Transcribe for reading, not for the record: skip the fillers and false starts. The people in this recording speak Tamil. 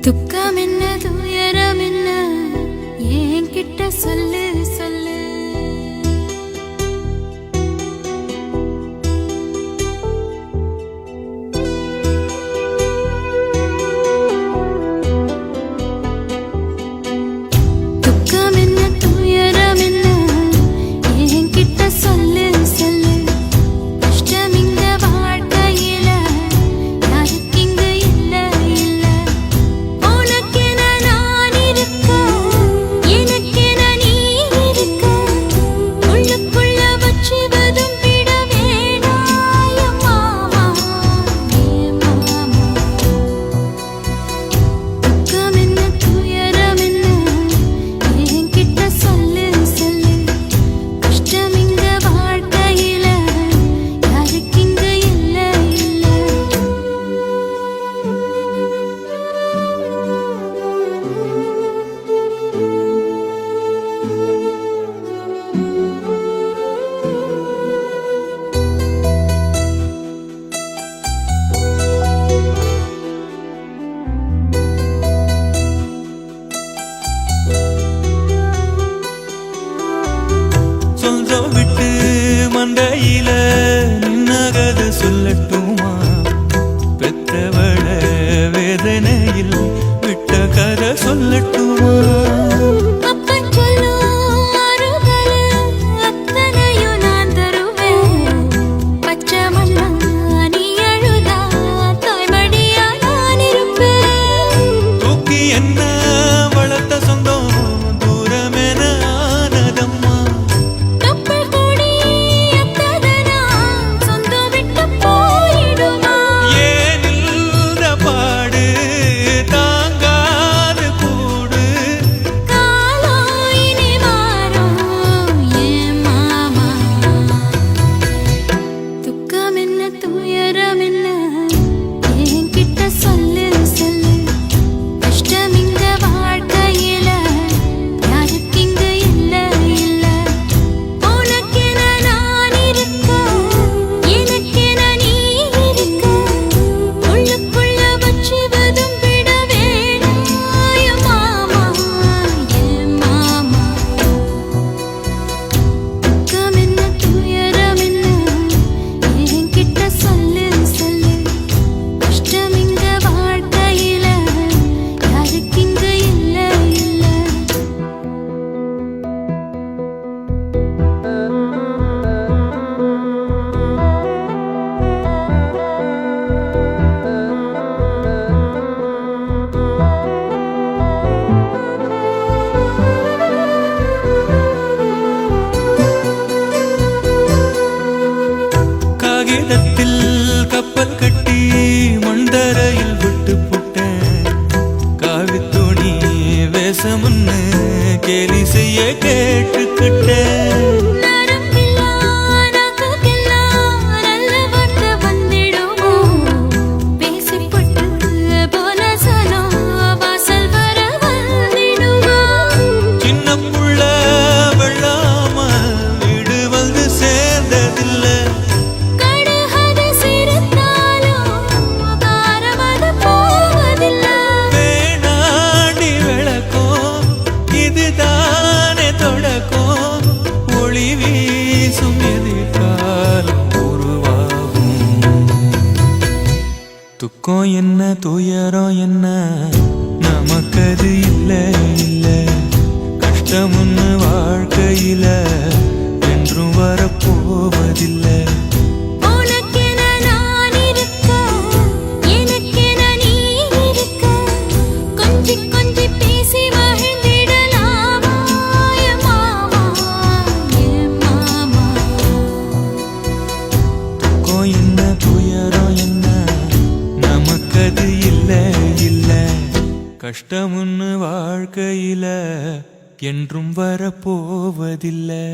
துக்கம் என்ன துயரம் என்ன என்கிட்ட சொல்லு சொல்லு. துக்கம் என்ன துயரம் என்ன என்கிட்ட சொல்லு சொல்லு. கஷ்டம் இங்க வாழ்க்கையில யாருக்கு இங்க இல்ல இல்ல. உனக்கென நான் இருக்க எனக்கென நீ இருக்க. உள்ளுக்குள்ள வச்சுவதும் விட வேணாய மாமா ஏ மாமா. துக்கம் என்ன துயரம் என்ன என்கிட்ட சொல்லு சொல்லு. கஷ்டம் இங்க வாழ்க்கையில யாருக்கு இங்க இல்ல இல்ல. சொந்தம் விட்டு மண்டையில நின்னகத சொல்லட்டுமா? பெத்தவள வேதனையில் விட்ட கதை சொல்லட்டுமா? அப்பன் சொல்லும் அருகல அத்தனையும் நான் தருவேன். பச்சை மண்ணா நீ அழுதா தாய்மடியா நான் இருப்பேன். தூக்கி என்ன வளர்த்த சொந்தம் தூரமென ஆனதம்மா. கப்பல் கூடி அத்ததனா சொந்தம் விட்டு போயிடுமா? ஏன் இந்த பாடு தாங்காது கூடு. காலம் இனி மாறும் ஏன் மாமா. துக்கம் என்ன துயரம் என்ன என்கிட்ட சொல்லு சொல்லு. கஷ்டம் இங்க வாழ்க்கையில யாருக்கு இங்க இல்ல இல்ல. உனக்கென நான் இருக்க எனக்கென நீ இருக்க. உள்ளுக்குள்ள வச்சுவதும் விட வேணாய மாமா ஏ மாமா. துக்கம் என்ன துயரம் என்ன என்கிட்ட சொல்லு சொல்லு. கஷ்டம் இங்க வாழ்க்கையில யாருக்கு இங்க இல்ல இல்ல. காகிதத்தில் கப்பல் கட்டி மண்டரையில் விட்டு புட்டேன். காவித்துணி வேஷமுன்னு கேலி செய்ய கேட்டுக்கிட்டேன். நரம்பில்லா நாக்குக்கெல்லாம் நல்ல வார்த்தை வந்திடுமோ? பேசிப்பட்டு போன சனம் வாசல் வர வந்திடுமோ? சின்ன புள்ள வெள்ளாம வீடு வந்து சேர்ந்ததில்ல. கடுகது சிரித்தாலும் காரமது போவதில்ல. வேணாண்டி விளக்கம் இதுதானே தொடக்கம். ஒளி வீசும் எதிர்காலம் உருவாகும். துக்கம் என்ன துயரம் என்ன நமக்கது இல்ல இல்ல. கஷ்டம்னு வாழ்க்கையில என்றும் வரப்போவதில்லை. உனக்கென நான் இருக்க எனக்கென நீ இருக்க. கொஞ்சி கொஞ்சி பேசி மகிழ்ந்திடலாமா ஏ மாமா ஏ மாமா. துக்கம் என்ன துயரம் என்ன நமக்கது இல்ல இல்ல. கஷ்டம்னு வாழ்க்கையில என்றும் வரப்போவதில்லை.